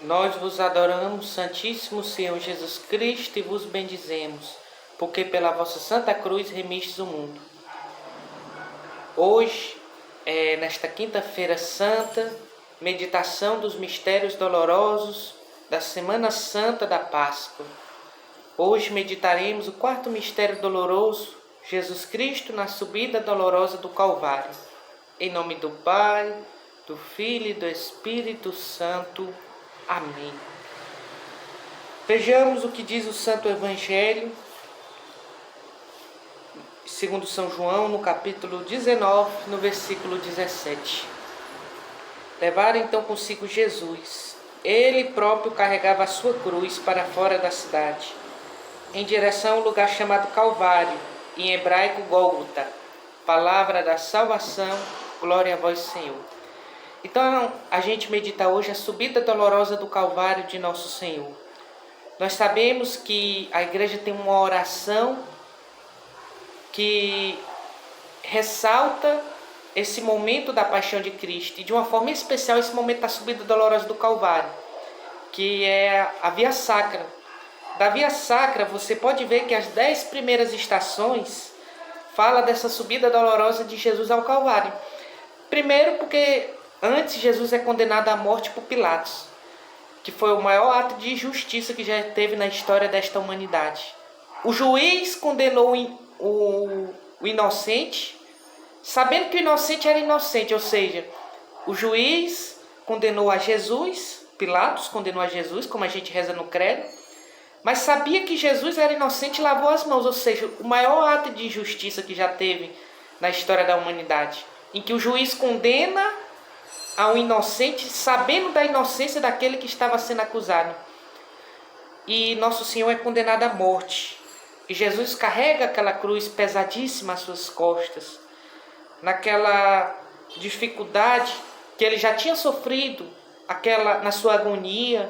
Nós vos adoramos, Santíssimo Senhor Jesus Cristo, e vos bendizemos, porque pela vossa Santa Cruz remistes o mundo. Hoje, nesta quinta-feira santa, meditação dos mistérios dolorosos da Semana Santa da Páscoa. Hoje meditaremos o quarto mistério doloroso, Jesus Cristo na subida dolorosa do Calvário. Em nome do Pai, do Filho e do Espírito Santo. Amém. Vejamos o que diz o Santo Evangelho, segundo São João, no capítulo 19, no versículo 17. Levaram então consigo Jesus. Ele próprio carregava a sua cruz para fora da cidade, em direção ao lugar chamado Calvário, em hebraico Gólgota. Palavra da salvação, glória a vós, Senhor. Então, a gente medita hoje a subida dolorosa do Calvário de Nosso Senhor. Nós sabemos que a igreja tem uma oração que ressalta esse momento da paixão de Cristo, e de uma forma especial esse momento da subida dolorosa do Calvário, que é a Via Sacra. Da Via Sacra você pode ver que as 10 primeiras estações fala dessa subida dolorosa de Jesus ao Calvário. Primeiro porque antes Jesus é condenado à morte por Pilatos, que foi o maior ato de injustiça que já teve na história desta humanidade. O juiz condenou o inocente, sabendo que o inocente era inocente, ou seja, o juiz condenou a Jesus, Pilatos condenou a Jesus, como a gente reza no credo, mas sabia que Jesus era inocente e lavou as mãos, ou seja, o maior ato de injustiça que já teve na história da humanidade, em que o juiz condena a um inocente, sabendo da inocência daquele que estava sendo acusado. E Nosso Senhor é condenado à morte. E Jesus carrega aquela cruz pesadíssima às suas costas, naquela dificuldade que ele já tinha sofrido, na sua agonia,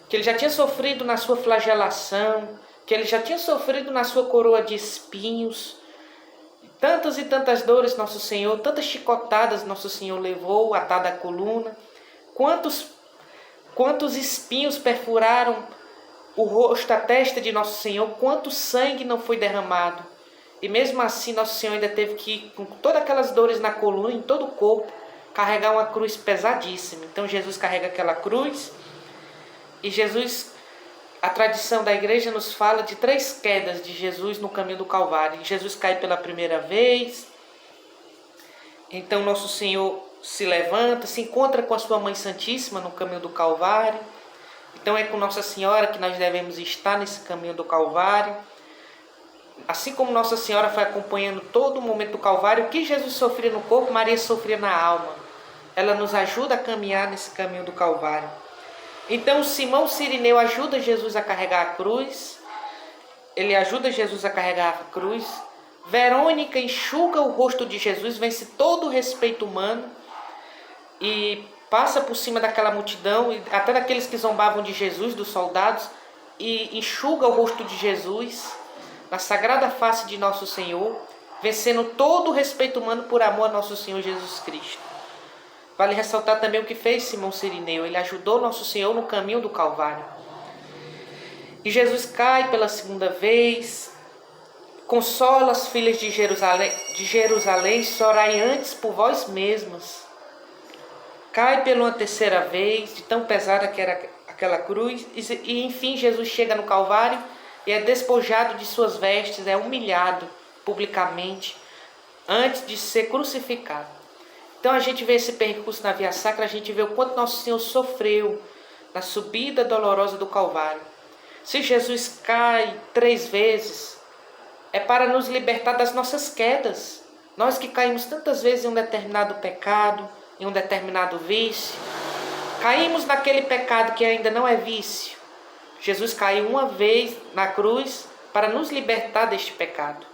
que ele já tinha sofrido na sua flagelação, que ele já tinha sofrido na sua coroa de espinhos. Tantas e tantas dores Nosso Senhor, tantas chicotadas Nosso Senhor levou, atado à coluna. Quantos espinhos perfuraram o rosto, a testa de Nosso Senhor, quanto sangue não foi derramado. E mesmo assim Nosso Senhor ainda teve que, com todas aquelas dores na coluna, em todo o corpo, carregar uma cruz pesadíssima. Então Jesus carrega aquela cruz, e a tradição da igreja nos fala de 3 quedas de Jesus no caminho do Calvário. Jesus cai pela primeira vez, então Nosso Senhor se levanta, se encontra com a sua Mãe Santíssima no caminho do Calvário. Então é com Nossa Senhora que nós devemos estar nesse caminho do Calvário. Assim como Nossa Senhora foi acompanhando todo o momento do Calvário, o que Jesus sofria no corpo, Maria sofria na alma. Ela nos ajuda a caminhar nesse caminho do Calvário. Então Simão Cirineu ajuda Jesus a carregar a cruz. Ele ajuda Jesus a carregar a cruz. Verônica enxuga o rosto de Jesus, vence todo o respeito humano e passa por cima daquela multidão, até daqueles que zombavam de Jesus, dos soldados, e enxuga o rosto de Jesus na sagrada face de Nosso Senhor, vencendo todo o respeito humano por amor a Nosso Senhor Jesus Cristo. Vale ressaltar também o que fez Simão Cirineu. Ele ajudou Nosso Senhor no caminho do Calvário. E Jesus cai pela segunda vez, consola as filhas de Jerusalém, chorai antes por vós mesmas. Cai pela uma terceira vez, de tão pesada que era aquela cruz, e enfim Jesus chega no Calvário e é despojado de suas vestes, é humilhado publicamente antes de ser crucificado. Então a gente vê esse percurso na Via Sacra, a gente vê o quanto Nosso Senhor sofreu na subida dolorosa do Calvário. Se Jesus cai 3 vezes, é para nos libertar das nossas quedas. Nós que caímos tantas vezes em um determinado pecado, em um determinado vício, caímos naquele pecado que ainda não é vício. Jesus caiu uma vez na cruz para nos libertar deste pecado.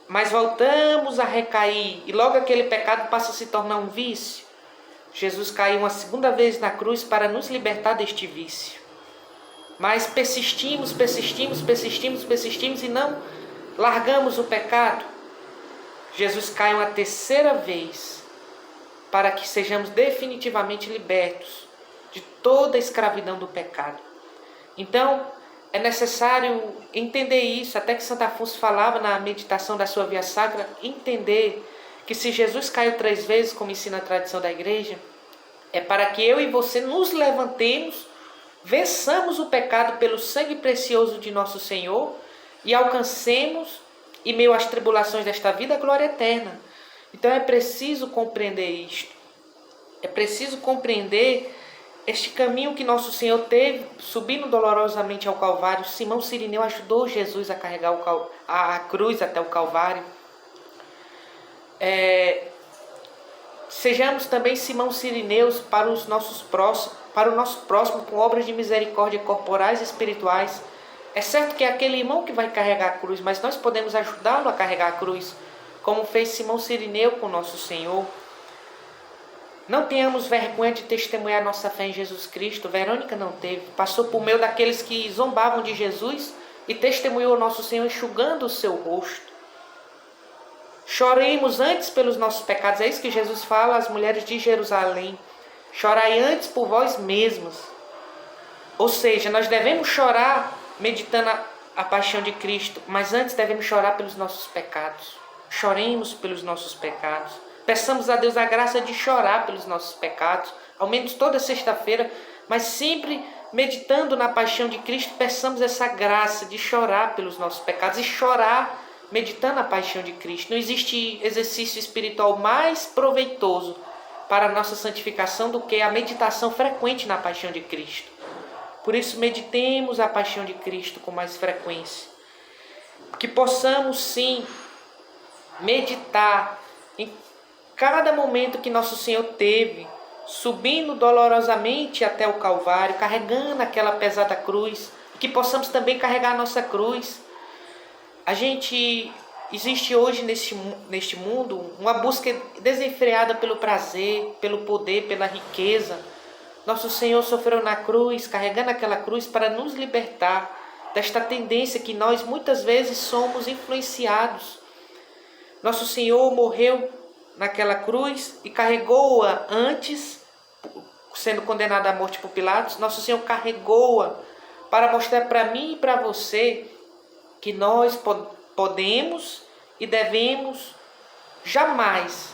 Mas voltamos a recair e logo aquele pecado passa a se tornar um vício. Jesus caiu uma segunda vez na cruz para nos libertar deste vício. Mas persistimos e não largamos o pecado. Jesus cai uma terceira vez para que sejamos definitivamente libertos de toda a escravidão do pecado. Então, é necessário entender isso, até que Santo Afonso falava na meditação da sua Via Sacra, entender que se Jesus caiu 3 vezes, como ensina a tradição da igreja, é para que eu e você nos levantemos, vençamos o pecado pelo sangue precioso de nosso Senhor e alcancemos, em meio às tribulações desta vida, a glória eterna. Então é preciso compreender isto. É preciso compreender este caminho que nosso Senhor teve, subindo dolorosamente ao Calvário. Simão Cirineu ajudou Jesus a carregar a cruz até o Calvário. Sejamos também Simão Cirineus para o nosso próximo com obras de misericórdia corporais e espirituais. É certo que é aquele irmão que vai carregar a cruz, mas nós podemos ajudá-lo a carregar a cruz, como fez Simão Cirineu com nosso Senhor. Não tenhamos vergonha de testemunhar nossa fé em Jesus Cristo. Verônica não teve. Passou por meio daqueles que zombavam de Jesus e testemunhou nosso Senhor enxugando o seu rosto. Choremos antes pelos nossos pecados. É isso que Jesus fala às mulheres de Jerusalém. Chorai antes por vós mesmos. Ou seja, nós devemos chorar meditando a paixão de Cristo, mas antes devemos chorar pelos nossos pecados. Choremos pelos nossos pecados. Peçamos a Deus a graça de chorar pelos nossos pecados, ao menos toda sexta-feira, mas sempre meditando na paixão de Cristo, peçamos essa graça de chorar pelos nossos pecados e chorar meditando a paixão de Cristo. Não existe exercício espiritual mais proveitoso para a nossa santificação do que a meditação frequente na paixão de Cristo. Por isso, meditemos a paixão de Cristo com mais frequência. Que possamos, sim, meditar em cada momento que nosso Senhor teve, subindo dolorosamente até o Calvário, carregando aquela pesada cruz, que possamos também carregar a nossa cruz. Existe hoje neste mundo uma busca desenfreada pelo prazer, pelo poder, pela riqueza. Nosso Senhor sofreu na cruz, carregando aquela cruz para nos libertar desta tendência que nós muitas vezes somos influenciados. Nosso Senhor morreu naquela cruz e carregou-a antes, sendo condenado à morte por Pilatos. Nosso Senhor carregou-a para mostrar para mim e para você que nós podemos e devemos jamais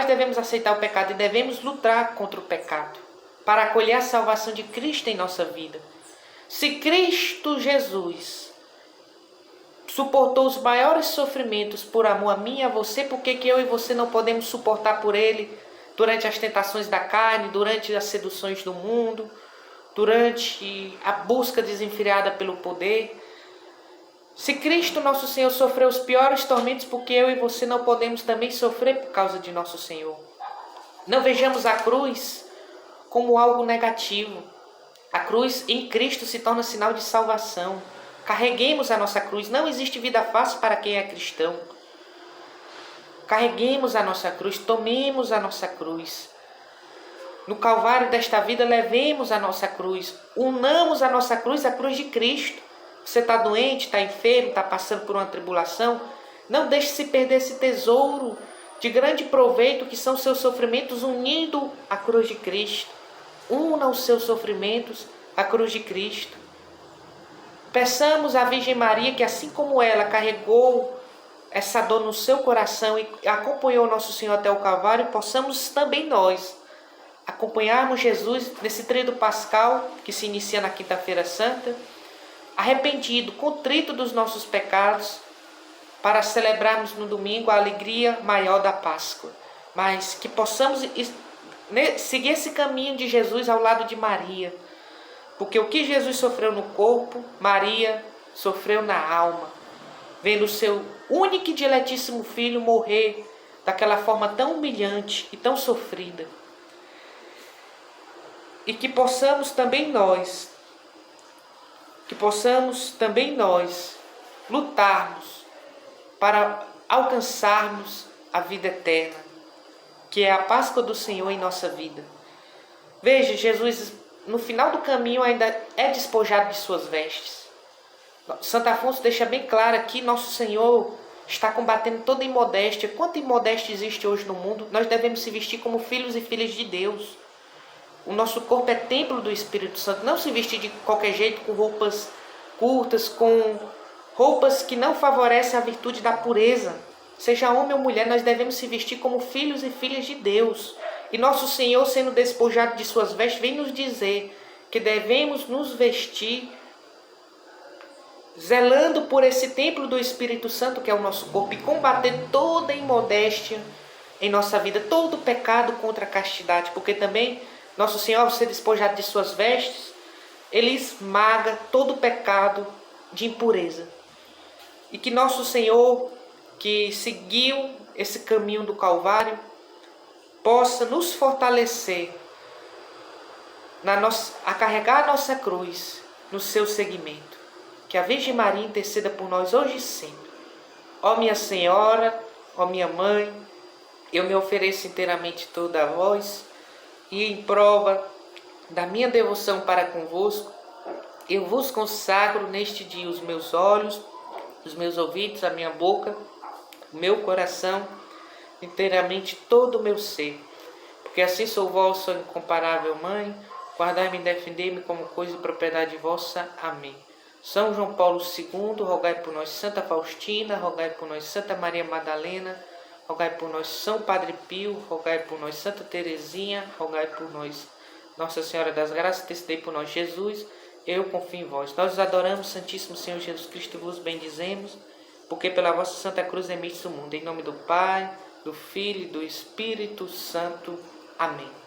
devemos aceitar o pecado e devemos lutar contra o pecado para acolher a salvação de Cristo em nossa vida. Se Cristo Jesus suportou os maiores sofrimentos por amor a mim e a você, por que eu e você não podemos suportar por Ele durante as tentações da carne, durante as seduções do mundo, durante a busca desenfreada pelo poder? Se Cristo nosso Senhor sofreu os piores tormentos, por que eu e você não podemos também sofrer por causa de nosso Senhor? Não vejamos a cruz como algo negativo. A cruz em Cristo se torna sinal de salvação. Carreguemos a nossa cruz. Não existe vida fácil para quem é cristão. Carreguemos a nossa cruz, tomemos a nossa cruz. No Calvário desta vida, levemos a nossa cruz. Unamos a nossa cruz à cruz de Cristo. Você está doente, está enfermo, está passando por uma tribulação? Não deixe se perder esse tesouro de grande proveito que são seus sofrimentos unindo à cruz de Cristo. Una os seus sofrimentos à cruz de Cristo. Peçamos à Virgem Maria que, assim como ela carregou essa dor no seu coração e acompanhou nosso Senhor até o Calvário, possamos também nós acompanharmos Jesus nesse tríduo pascal que se inicia na Quinta-feira Santa, arrependido, contrito dos nossos pecados, para celebrarmos no domingo a alegria maior da Páscoa. Mas que possamos seguir esse caminho de Jesus ao lado de Maria. Porque o que Jesus sofreu no corpo, Maria sofreu na alma, vendo o seu único e diletíssimo filho morrer daquela forma tão humilhante e tão sofrida. E que possamos também nós lutarmos para alcançarmos a vida eterna, que é a Páscoa do Senhor em nossa vida. Veja, Jesus no final do caminho ainda é despojado de suas vestes. Santo Afonso deixa bem claro aqui, nosso Senhor está combatendo toda imodéstia. Quanta imodéstia existe hoje no mundo? Nós devemos se vestir como filhos e filhas de Deus. O nosso corpo é templo do Espírito Santo. Não se vestir de qualquer jeito, com roupas curtas, com roupas que não favorecem a virtude da pureza. Seja homem ou mulher, nós devemos se vestir como filhos e filhas de Deus. E nosso Senhor, sendo despojado de suas vestes, vem nos dizer que devemos nos vestir zelando por esse templo do Espírito Santo, que é o nosso corpo, e combater toda imodéstia em nossa vida, todo pecado contra a castidade, porque também nosso Senhor, ao ser despojado de suas vestes, Ele esmaga todo pecado de impureza. E que nosso Senhor, que seguiu esse caminho do Calvário, possa nos fortalecer a carregar a nossa cruz no seu seguimento. Que a Virgem Maria interceda por nós hoje e sempre. Ó minha Senhora, ó minha Mãe, eu me ofereço inteiramente toda a vós, e em prova da minha devoção para convosco, eu vos consagro neste dia os meus olhos, os meus ouvidos, a minha boca, o meu coração, inteiramente todo o meu ser. Porque assim sou vossa incomparável Mãe, guardai-me e defendei-me como coisa e propriedade vossa. Amém. São João Paulo II, rogai por nós. Santa Faustina, rogai por nós. Santa Maria Madalena, rogai por nós. São Padre Pio, rogai por nós. Santa Teresinha, rogai por nós. Nossa Senhora das Graças, intercedei por nós. Jesus, eu confio em vós. Nós os adoramos, Santíssimo Senhor Jesus Cristo, e vos bendizemos, porque pela vossa Santa Cruz remites o mundo. Em nome do Pai, do Filho e do Espírito Santo. Amém.